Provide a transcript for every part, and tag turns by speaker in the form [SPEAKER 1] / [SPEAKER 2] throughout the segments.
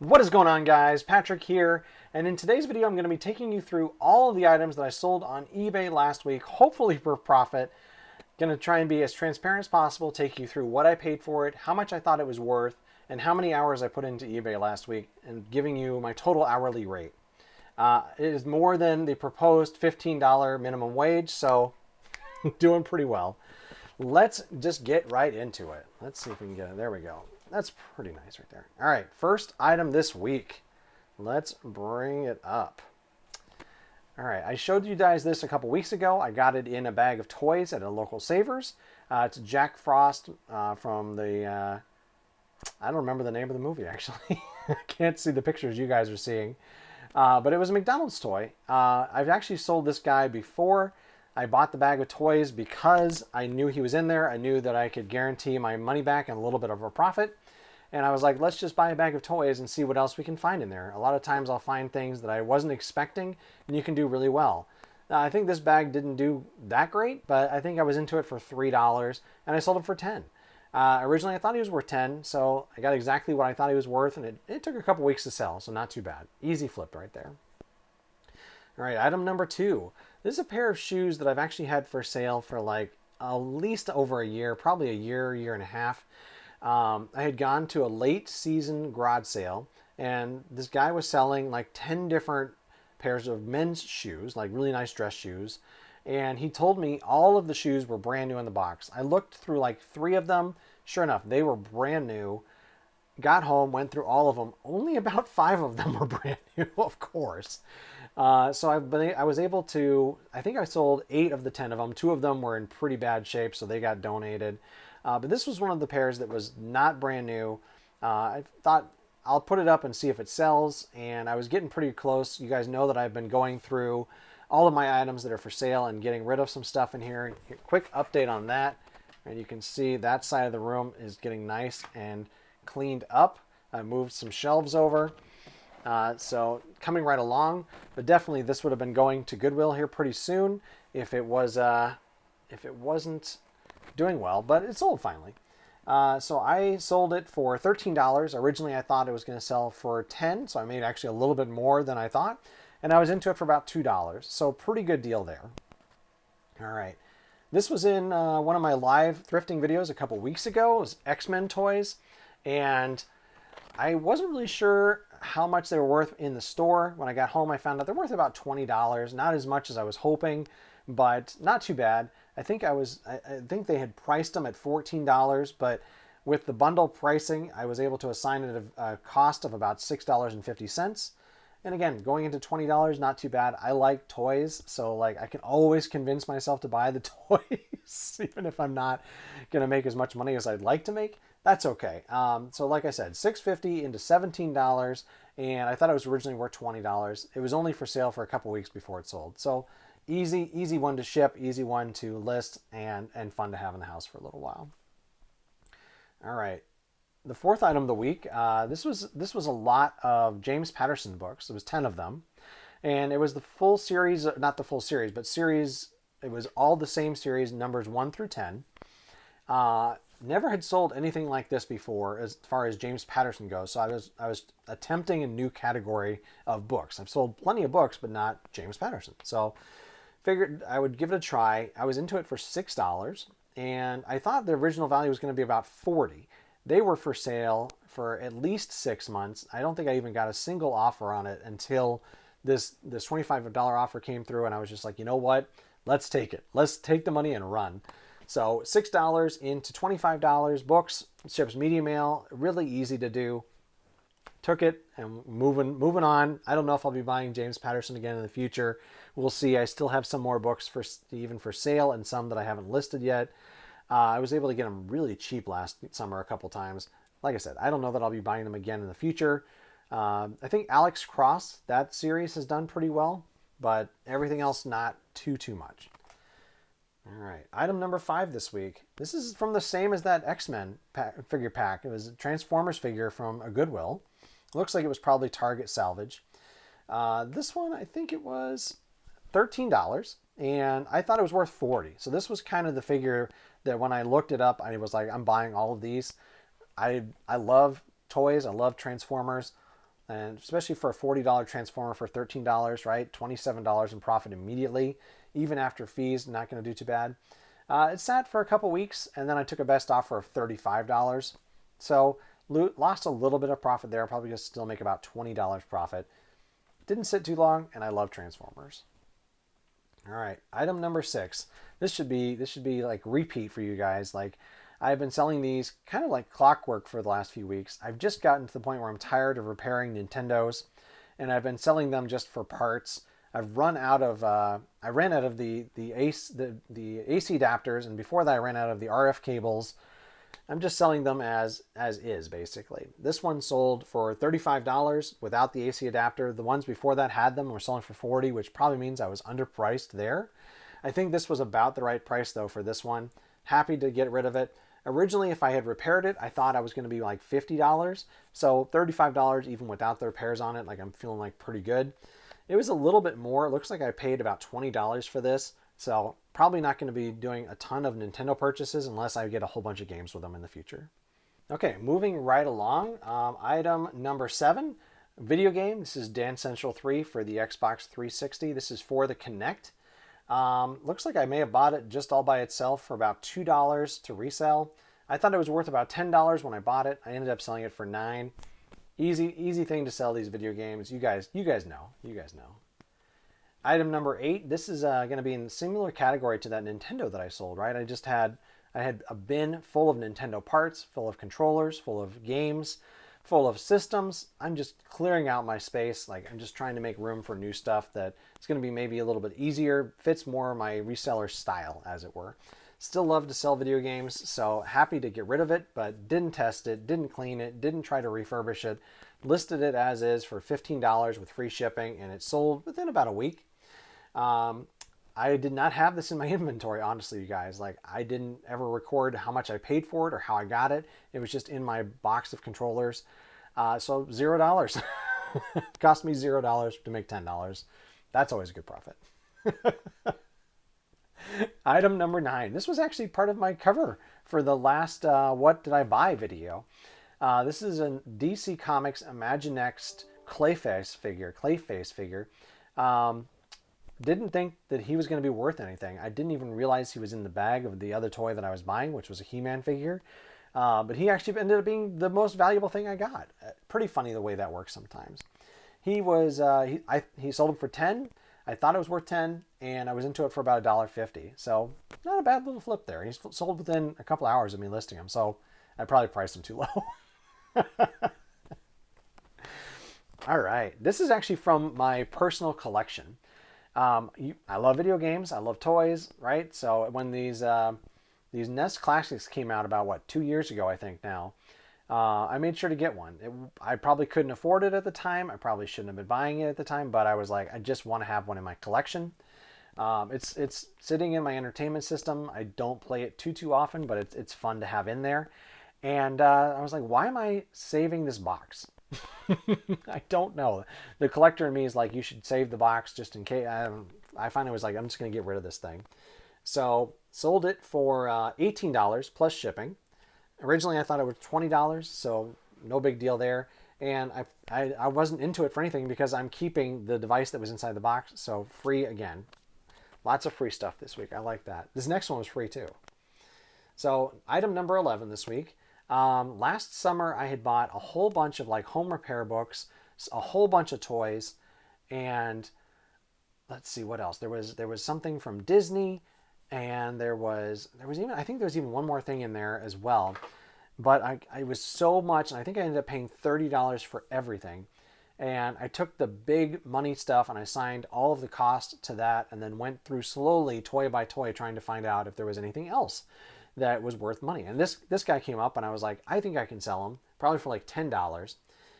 [SPEAKER 1] What is going on, guys? Patrick here, and in today's video I'm going to be taking you through all of the items that I sold on eBay last week, hopefully for profit. Going to try and be as transparent as possible, take you through what I paid for it, how much I thought it was worth, and how many hours I put into eBay last week, and giving you my total hourly rate. It is more than the proposed $15 minimum wage, so doing pretty well. Let's just get right into it. Let's see if we can get it. There we go. That's pretty nice right there. All right, first item this week. Let's bring it up. All right, I showed you guys this a couple weeks ago. I got it in a bag of toys at a local Savers. It's Jack Frost from the, I don't remember the name of the movie actually. I can't see the pictures you guys are seeing. But it was a McDonald's toy. I've actually sold this guy before. I bought the bag of toys because I knew he was in there. I knew that I could guarantee my money back and a little bit of a profit. And I was like, let's just buy a bag of toys and see what else we can find in there. A lot of times I'll find things that I wasn't expecting and you can do really well. I think this bag didn't do that great, but I think I was into it for $3 and I sold it for 10. Originally I thought he was worth 10, so I got exactly what I thought he was worth, and it took a couple weeks to sell, so not too bad. Easy flip right there. All right, item number 2. This is a pair of shoes that I've actually had for sale for like at least over a year, probably a year, year and a half. I had gone to a late season garage sale, and this guy was selling like 10 different pairs of men's shoes, like really nice dress shoes. And he told me all of the shoes were brand new in the box. I looked through like 3 of them. Sure enough, they were brand new. Got home, went through all of them. Only about 5 of them were brand new, of course. So I was able to, I think I sold 8 of the 10 of them. 2 of them were in pretty bad shape, so they got donated. But this was one of the pairs that was not brand new. I thought I'll put it up and see if it sells, and I was getting pretty close. You guys know that I've been going through all of my items that are for sale and getting rid of some stuff in here. Quick update on that. And you can see that side of the room is getting nice and cleaned up. I moved some shelves over. So coming right along, but definitely this would have been going to Goodwill here pretty soon if it wasn't doing well, but it sold finally. So I sold it for $13. Originally, I thought it was going to sell for 10, so I made actually a little bit more than I thought, and I was into it for about $2. So pretty good deal there. All right. This was in one of my live thrifting videos a couple weeks ago. It was X-Men toys, and I wasn't really sure how much they were worth in the store. When I got home, I found out they're worth about $20. Not as much as I was hoping, but not too bad. I think they had priced them at $14, but with the bundle pricing, I was able to assign it a cost of about $6.50. And again, going into $20, not too bad. I like toys, so like I can always convince myself to buy the toys, even if I'm not gonna make as much money as I'd like to make. That's okay. So like I said, $6.50 into $17, and I thought it was originally worth $20. It was only for sale for a couple weeks before it sold. So easy one to ship, easy one to list, and fun to have in the house for a little while. All right. The 4th item of the week, this was a lot of James Patterson books. There was 10 of them, and it was the full series, not the full series, but series. It was all the same series, numbers 1 through 10. Never had sold anything like this before, as far as James Patterson goes. So I was attempting a new category of books. I've sold plenty of books, but not James Patterson. So figured I would give it a try. I was into it for $6, and I thought the original value was going to be about $40. They were for sale for at least 6 months. I don't think I even got a single offer on it until this $25 offer came through, and I was just like, you know what? Let's take it. Let's take the money and run. So $6 into $25 books, ships media mail, really easy to do. Took it and moving on. I don't know if I'll be buying James Patterson again in the future. We'll see. I still have some more books even for sale, and some that I haven't listed yet. I was able to get them really cheap last summer a couple times. Like I said, I don't know that I'll be buying them again in the future. I think Alex Cross, that series has done pretty well, but everything else not too much. All right, item number 5 this week. This is from the same as that X-Men figure pack. It was a Transformers figure from a Goodwill. It looks like it was probably Target salvage. This one, I think it was $13, and I thought it was worth $40. So this was kind of the figure that when I looked it up, I was like, I'm buying all of these. I love toys. I love Transformers. and especially for a $40 transformer for $13, right? $27 in profit immediately, even after fees. Not going to do too bad. It sat for a couple weeks, and then I took a best offer of $35. So lost a little bit of profit there. Probably going to still make about $20 profit. Didn't sit too long, and I love transformers. All right, item number 6. This should be like repeat for you guys. Like, I've been selling these kind of like clockwork for the last few weeks. I've just gotten to the point where I'm tired of repairing Nintendos, and I've been selling them just for parts. I've run out of I ran out of the AC adapters, and before that I ran out of the RF cables. I'm just selling them as is, basically. This one sold for $35 without the AC adapter. The ones before that had them, were selling for $40, which probably means I was underpriced there. I think this was about the right price though for this one. Happy to get rid of it. Originally, if I had repaired it, I thought I was going to be like $50. So $35 even without the repairs on it, like I'm feeling like pretty good. It was a little bit more. It looks like I paid about $20 for this. So probably not going to be doing a ton of Nintendo purchases unless I get a whole bunch of games with them in the future. Okay, moving right along. Item number 7, video game. This is Dance Central 3 for the Xbox 360. This is for the Kinect. Looks like I may have bought it just all by itself for about $2 to resell. I thought it was worth about $10 when I bought it. I ended up selling it for $9. Easy thing to sell these video games. You guys know. Item number 8. This is going to be in a similar category to that Nintendo that I sold, right? I had a bin full of Nintendo parts, full of controllers, full of games, full of systems. I'm just clearing out my space. Like, I'm just trying to make room for new stuff that it's going to be maybe a little bit easier, fits more my reseller style, as it were. Still love to sell video games, so happy to get rid of it, but didn't test it, didn't clean it, didn't try to refurbish it. Listed it as is for $15 with free shipping, and it sold within about a week. I did not have this in my inventory, honestly, you guys. Like, I didn't ever record how much I paid for it or how I got it. It was just in my box of controllers. So $0. Cost me $0 to make $10. That's always a good profit. Item number 9. This was actually part of my cover for the last What Did I Buy video. This is a DC Comics Imaginext Clayface figure. Didn't think that he was going to be worth anything. I didn't even realize he was in the bag of the other toy that I was buying, which was a He-Man figure. But he actually ended up being the most valuable thing I got. Pretty funny the way that works sometimes. He sold him for $10. I thought it was worth $10, and I was into it for about $1.50. So not a bad little flip there. He's sold within a couple hours of me listing him. So I probably priced him too low. All right. This is actually from my personal collection. I love video games. I love toys, right? So when these NES Classics came out about 2 years ago, I think now, I made sure to get one. I probably couldn't afford it at the time. I probably shouldn't have been buying it at the time, but I was like, I just want to have one in my collection. It's sitting in my entertainment system. I don't play it too often, but it's fun to have in there. And I was like, why am I saving this box? I don't know. The collector in me is like, you should save the box just in case. I finally was like, I'm just going to get rid of this thing. So sold it for $18 plus shipping. Originally, I thought it was $20, so no big deal there. And I wasn't into it for anything because I'm keeping the device that was inside the box. So free again. Lots of free stuff this week. I like that. This next one was free too. So item number 11 this week. Last summer, I had bought a whole bunch of like home repair books, a whole bunch of toys, and let's see what else. There was something from Disney, and there was even, I think there was even one more thing in there as well. But I was so much, and I think I ended up paying $30 for everything. And I took the big money stuff and I signed all of the cost to that, and then went through slowly, toy by toy, trying to find out if there was anything else that was worth money. And this guy came up, and I was like, I think I can sell him, probably for like $10.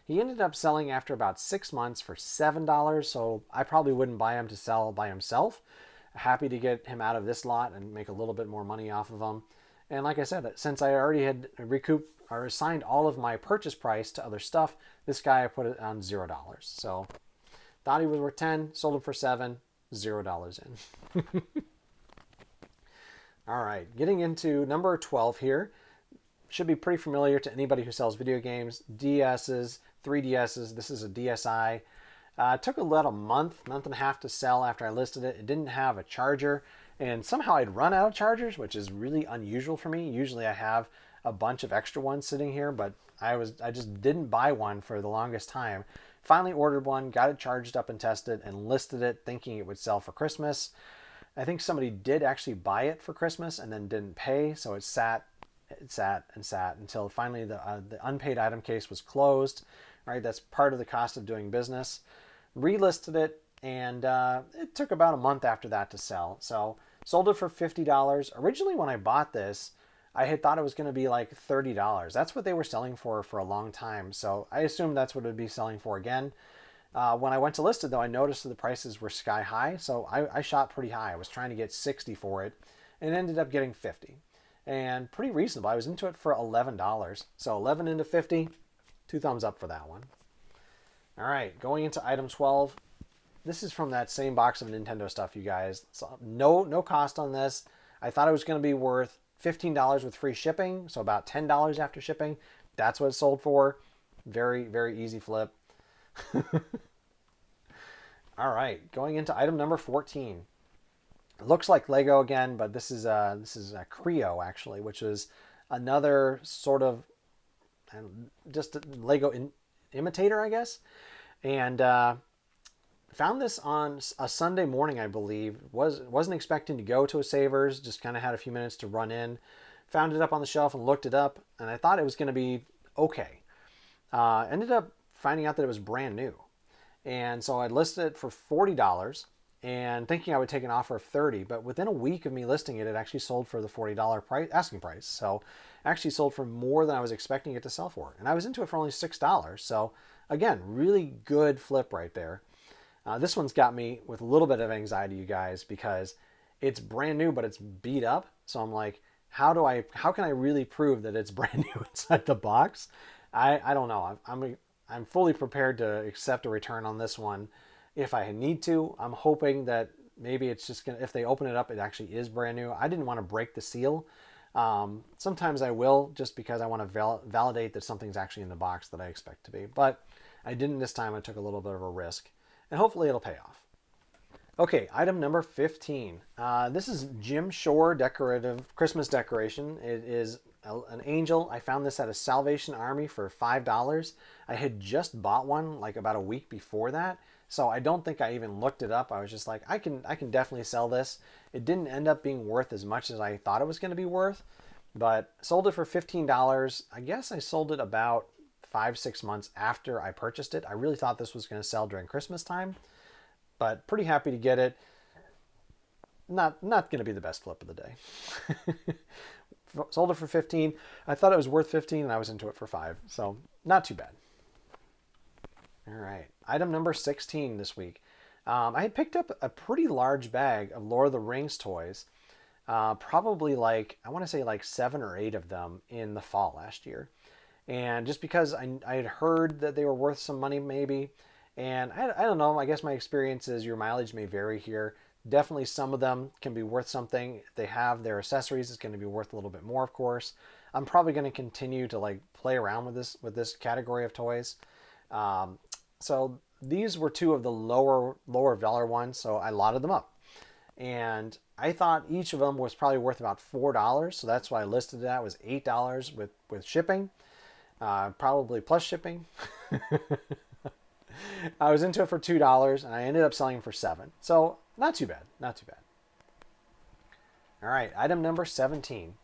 [SPEAKER 1] He ended up selling after about 6 months for $7, so I probably wouldn't buy him to sell by himself. Happy to get him out of this lot and make a little bit more money off of him. And like I said, since I already had recouped or assigned all of my purchase price to other stuff, this guy I put it on $0. So thought he was worth 10, sold him for 7, $0 in. All right, getting into number 12 here. Should be pretty familiar to anybody who sells video games. DSs, 3DSs. This is a DSi. It took about a month and a half to sell after I listed it. It didn't have a charger, and somehow I'd run out of chargers, which is really unusual for me. Usually I have a bunch of extra ones sitting here, but I just didn't buy one for the longest time. Finally ordered one, got it charged up and tested, and listed it thinking it would sell for Christmas. I think somebody did actually buy it for Christmas and then didn't pay, so it sat until finally the unpaid item case was closed. Right, that's part of the cost of doing business. Relisted it, and it took about a month after that to sell. So sold it for $50. Originally, when I bought this, I had thought it was going to be like $30. That's what they were selling for a long time. So I assumed that's what it would be selling for again. When I went to list it, though, I noticed that the prices were sky high. So I shot pretty high. I was trying to get 60 for it and ended up getting 50. And pretty reasonable. I was into it for $11. So 11 into 50, 2 thumbs up for that one. All right, going into item 12. This is from that same box of Nintendo stuff, you guys. So no cost on this. I thought it was going to be worth $15 with free shipping, so about $10 after shipping. That's what it sold for. Very, very easy flip. All right, going into item number 14. It looks like Lego again, but this is a Creo actually, which is another sort of just a Lego imitator, I guess. And found this on a Sunday morning, I believe. Wasn't expecting to go to a Savers, just kind of had a few minutes to run in. Found it up on the shelf and looked it up, and I thought it was going to be okay. Ended up finding out that it was brand new. And so I listed it for $40 and thinking I would take an offer of $30, but within a week of me listing it, it actually sold for the $40 asking price. So actually sold for more than I was expecting it to sell for. And I was into it for only $6. So again, really good flip right there. This one's got me with a little bit of anxiety, you guys, because it's brand new, but it's beat up. So I'm like, how can I really prove that it's brand new inside the box? I don't know. I'm fully prepared to accept a return on this one if I need to. I'm hoping that maybe it's just gonna, if they open it up, it actually is brand new. I didn't want to break the seal. Sometimes I will, just because I want to validate that something's actually in the box that I expect to be. But I didn't this time. I took a little bit of a risk, and hopefully it'll pay off. Okay, item number 15. This is Jim Shore decorative Christmas decoration. It is an angel. I found this at a Salvation Army for $5. I had just bought one like about a week before that, so I don't think I even looked it up. I was just like, I can definitely sell this. It didn't end up being worth as much as I thought it was going to be worth, but sold it for $15. I guess I sold it about 5-6 months after I purchased it. I really thought this was going to sell during Christmas time, but pretty happy to get it. Not going to be the best flip of the day. Sold it for 15. I thought it was worth 15 and I was into it for 5. So not too bad. All right. Item number 16 this week. I had picked up a pretty large bag of Lord of the Rings toys. Probably like, I want to say like 7 or 8 of them in the fall last year. And just because I had heard that they were worth some money maybe. And I don't know, I guess my experience is your mileage may vary here. Definitely some of them can be worth something. If they have their accessories, it's going to be worth a little bit more, of course. I'm probably going to continue to like play around with this category of toys. So these were 2 of the lower value ones, so I lotted them up. And I thought each of them was probably worth about $4, so that's why I listed that was $8 with shipping, probably plus shipping. I was into it for $2 and I ended up selling it for $7. So not too bad, not too bad. All right, item number 17.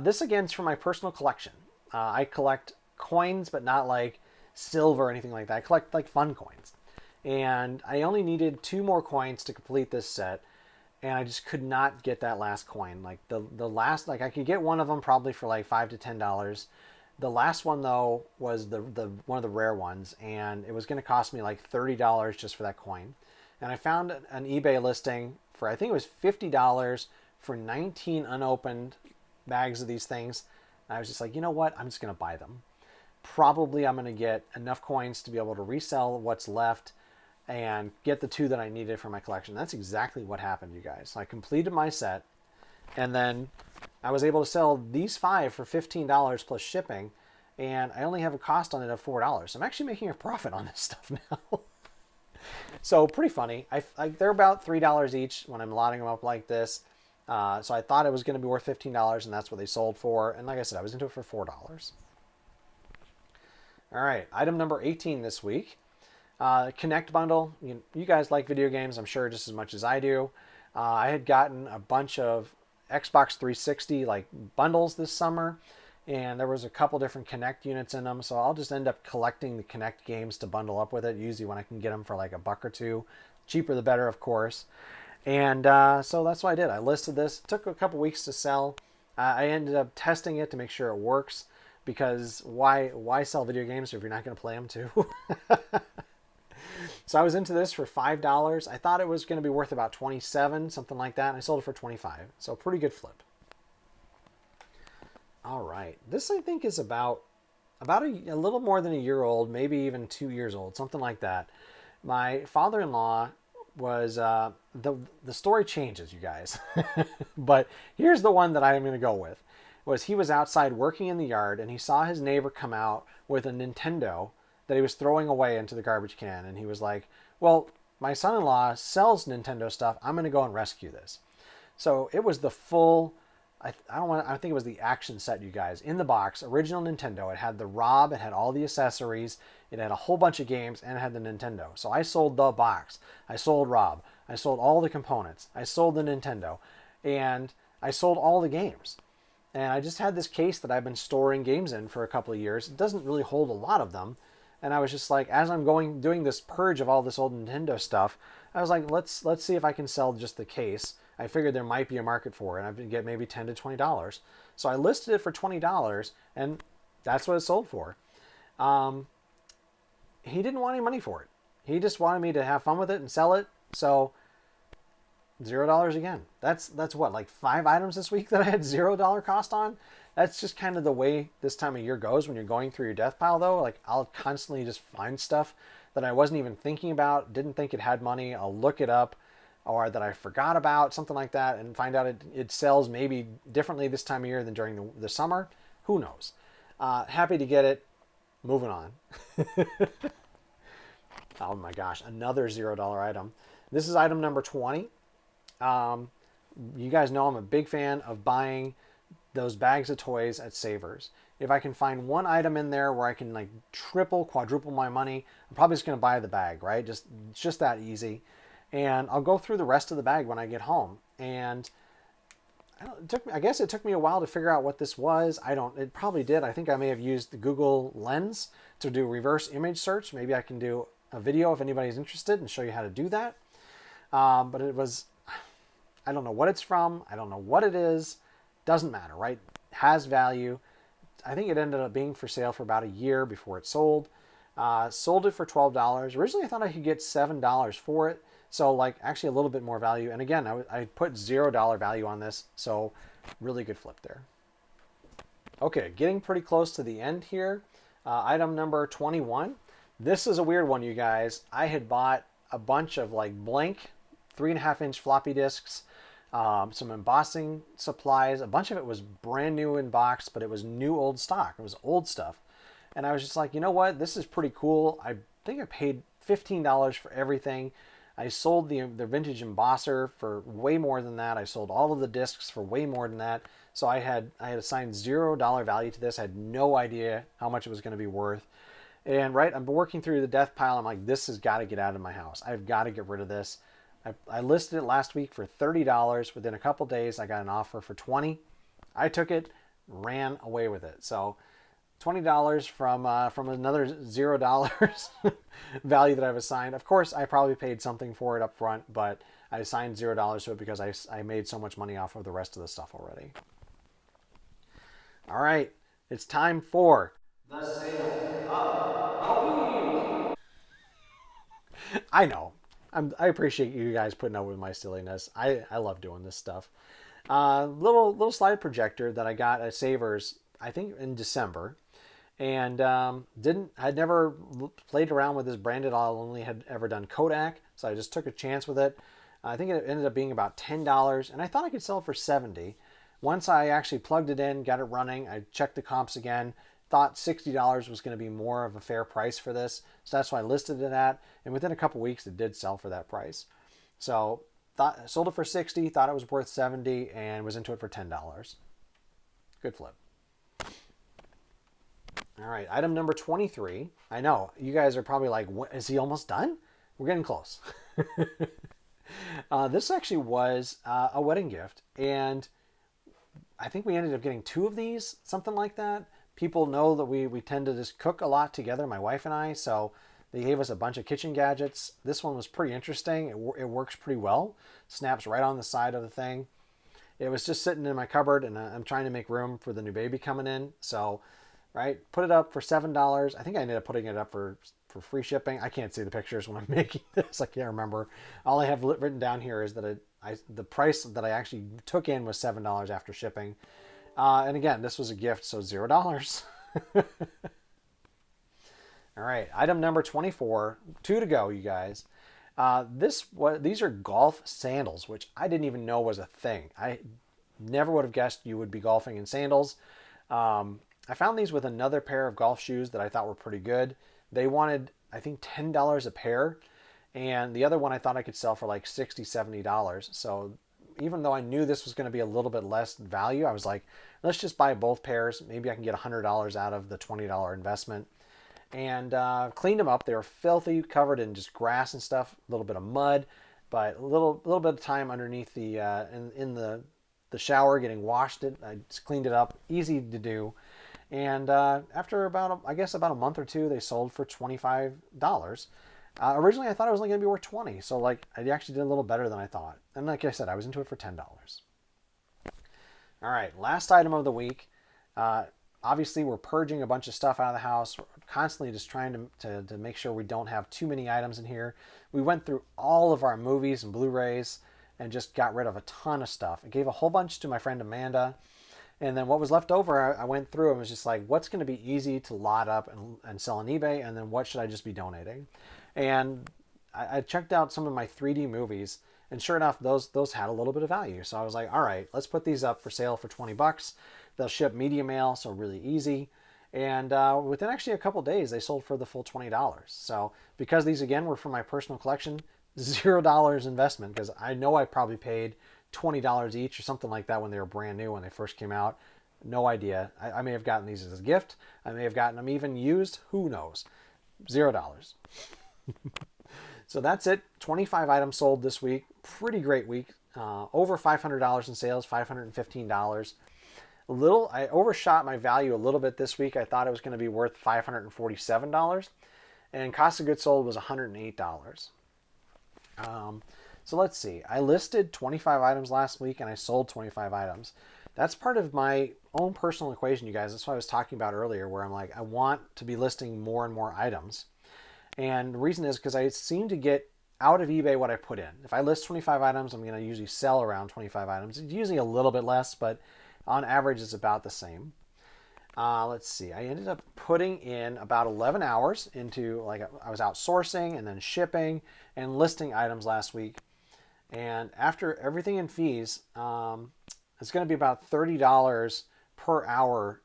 [SPEAKER 1] This again is from my personal collection. I collect coins, but not like silver or anything like that. I collect like fun coins. And I only needed 2 more coins to complete this set. And I just could not get that last coin. Like the last, like I could get one of them probably for like $5 to $10. The last one though was the one of the rare ones, and it was going to cost me like $30 just for that coin. And I found an eBay listing for, I think it was $50 for 19 unopened bags of these things. And I was just like, you know what? I'm just going to buy them. Probably I'm going to get enough coins to be able to resell what's left and get the 2 that I needed for my collection. That's exactly what happened, you guys. So I completed my set, and then I was able to sell these 5 for $15 plus shipping, and I only have a cost on it of $4. So I'm actually making a profit on this stuff now. So pretty funny. They're about $3 each when I'm lotting them up like this. So I thought it was going to be worth $15, and that's what they sold for. And like I said, I was into it for $4. All right, item number 18 this week. Connect bundle. You guys like video games, I'm sure, just as much as I do. I had gotten a bunch of Xbox 360 like bundles this summer, and there was a couple different Connect units in them. So I'll just end up collecting the Connect games to bundle up with it. Usually when I can get them for like $1 or $2, cheaper the better, of course. And so that's what I did. I listed this. It took a couple weeks to sell. I ended up testing it to make sure it works, because why sell video games if you're not going to play them too? So I was into this for $5. I thought it was going to be worth about $27, something like that, and I sold it for $25. So pretty good flip. All right, this I think is about a little more than a year old, maybe even 2 years old, something like that. My father-in-law was the story changes, you guys, but here's the one that I'm going to go with. Was he was outside working in the yard, and he saw his neighbor come out with a Nintendo that he was throwing away into the garbage can, and he was like, well, my son-in-law sells Nintendo stuff, I'm going to go and rescue this. So it was the full, I think it was the action set, you guys, in the box, original Nintendo. It had the ROB, it had all the accessories, it had a whole bunch of games, and it had the Nintendo. So I sold the box, I sold ROB, I sold all the components, I sold the Nintendo, and I sold all the games. And I just had this case that I've been storing games in for a couple of years. It doesn't really hold a lot of them. And I was just like, as I'm doing this purge of all this old Nintendo stuff, I was like, let's see if I can sell just the case. I figured there might be a market for it, and I could get maybe $10 to $20. So I listed it for $20, and that's what it sold for. He didn't want any money for it. He just wanted me to have fun with it and sell it. So $0 again. That's what, like 5 items this week that I had $0 cost on? That's just kind of the way this time of year goes when you're going through your death pile, though. Like, I'll constantly just find stuff that I wasn't even thinking about, didn't think it had money. I'll look it up, or that I forgot about, something like that, and find out it sells maybe differently this time of year than during the summer. Who knows? Happy to get it. Moving on. Oh my gosh, another $0 item. This is item number 20. You guys know I'm a big fan of buying those bags of toys at Savers. If I can find one item in there where I can like triple, quadruple my money, I'm probably just going to buy the bag, right? It's just that easy. And I'll go through the rest of the bag when I get home. And I guess it took me a while to figure out what this was. It probably did. I think I may have used the Google Lens to do reverse image search. Maybe I can do a video if anybody's interested and show you how to do that. But it was, I don't know what it's from. I don't know what it is. Doesn't matter, right? Has value. I think it ended up being for sale for about a year before it sold. Sold it for $12. Originally, I thought I could get $7 for it. So like actually a little bit more value. And again, I put $0 value on this. So really good flip there. Okay, getting pretty close to the end here. Item number 21. This is a weird one, you guys. I had bought a bunch of like blank 3.5-inch floppy disks, some embossing supplies. A bunch of it was brand new in box, but it was new old stock. It was old stuff. And I was just like, you know what? This is pretty cool. I think I paid $15 for everything. I sold the vintage embosser for way more than that. I sold all of the discs for way more than that. So I had assigned $0 value to this. I had no idea how much it was going to be worth. And right, I'm working through the death pile. I'm like, this has got to get out of my house. I've got to get rid of this. I listed it last week for $30. Within a couple days, I got an offer for $20. I took it, ran away with it. So $20 from another $0 value that I've assigned. Of course, I probably paid something for it up front, but I assigned $0 to it because I made so much money off of the rest of the stuff already. All right, it's time for the sale of the week. I know. I appreciate you guys putting up with my silliness. I love doing this stuff. Little slide projector that I got at Savers, I think in December, and I'd never played around with this brand at all. Only had ever done Kodak, so I just took a chance with it. I think it ended up being about $10, and I thought I could sell it for $70. Once I actually plugged it in, got it running, I checked the comps again. thought $60 was going to be more of a fair price for this. So that's why I listed it at. And within a couple weeks, it did sell for that price. So sold it for 60, thought it was worth 70, and was into it for $10. Good flip. All right, item number 23. I know, you guys are probably like, what, is he almost done? We're getting close. This actually was a wedding gift, and I think we ended up getting 2 of these, something like that. People know that we tend to just cook a lot together, my wife and I, so they gave us a bunch of kitchen gadgets. This one was pretty interesting. It works pretty well. Snaps right on the side of the thing. It was just sitting in my cupboard, and I'm trying to make room for the new baby coming in. So, right, put it up for $7. I think I ended up putting it up for free shipping. I can't see the pictures when I'm making this. I can't remember. All I have written down here is that the price that I actually took in was $7 after shipping. And again, this was a gift, so $0. All right, item number 24, 2 to go, you guys. These are golf sandals, which I didn't even know was a thing. I never would have guessed you would be golfing in sandals. I found these with another pair of golf shoes that I thought were pretty good. They wanted, I think, $10 a pair, and the other one I thought I could sell for like $60, $70. So even though I knew this was going to be a little bit less value, I was like, let's just buy both pairs. Maybe I can get $100 out of the $20 investment. And cleaned them up. They were filthy, covered in just grass and stuff, a little bit of mud, but a little bit of time underneath the in the shower getting washed it. I just cleaned it up, easy to do. And after about a month or 2, they sold for $25. Originally, I thought it was only going to be worth $20, so like I actually did a little better than I thought. And like I said, I was into it for $10. All right, last item of the week. Obviously, we're purging a bunch of stuff out of the house. We're constantly just trying to make sure we don't have too many items in here. We went through all of our movies and Blu-rays and just got rid of a ton of stuff. I gave a whole bunch to my friend Amanda. And then what was left over, I went through and was just like, what's going to be easy to lot up and sell on eBay? And then what should I just be donating? And I checked out some of my 3D movies. And sure enough, those had a little bit of value. So I was like, all right, let's put these up for sale for $20. They'll ship media mail, so really easy. And within actually a couple days, they sold for the full $20. So because these, again, were for my personal collection, $0 investment, because I know I probably paid $20 each or something like that when they were brand new, when they first came out. No idea. I may have gotten these as a gift. I may have gotten them even used. Who knows? $0. So that's it. 25 items sold this week. Pretty great week. Over $500 in sales, $515. I overshot my value a little bit this week. I thought it was going to be worth $547, and cost of goods sold was $108. So let's see. I listed 25 items last week, and I sold 25 items. That's part of my own personal equation, you guys. That's what I was talking about earlier, where I'm like, I want to be listing more and more items. And the reason is because I seem to get out of eBay what I put in. If I list 25 items, I'm going to usually sell around 25 items. It's usually a little bit less, but on average, it's about the same. Let's see. I ended up putting in about 11 hours into, like, I was outsourcing and then shipping and listing items last week. And after everything in fees, it's going to be about $30 per hour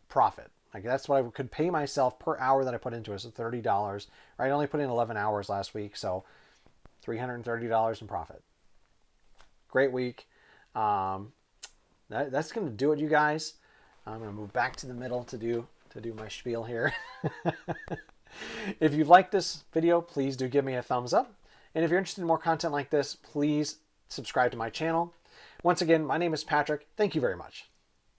[SPEAKER 1] profit. Like, that's what I could pay myself per hour that I put into it, so $30. I only put in 11 hours last week, so $330 in profit. Great week. That's going to do it, you guys. I'm going to move back to the middle to do my spiel here. If you've liked this video, please do give me a thumbs up. And if you're interested in more content like this, please subscribe to my channel. Once again, my name is Patrick. Thank you very much.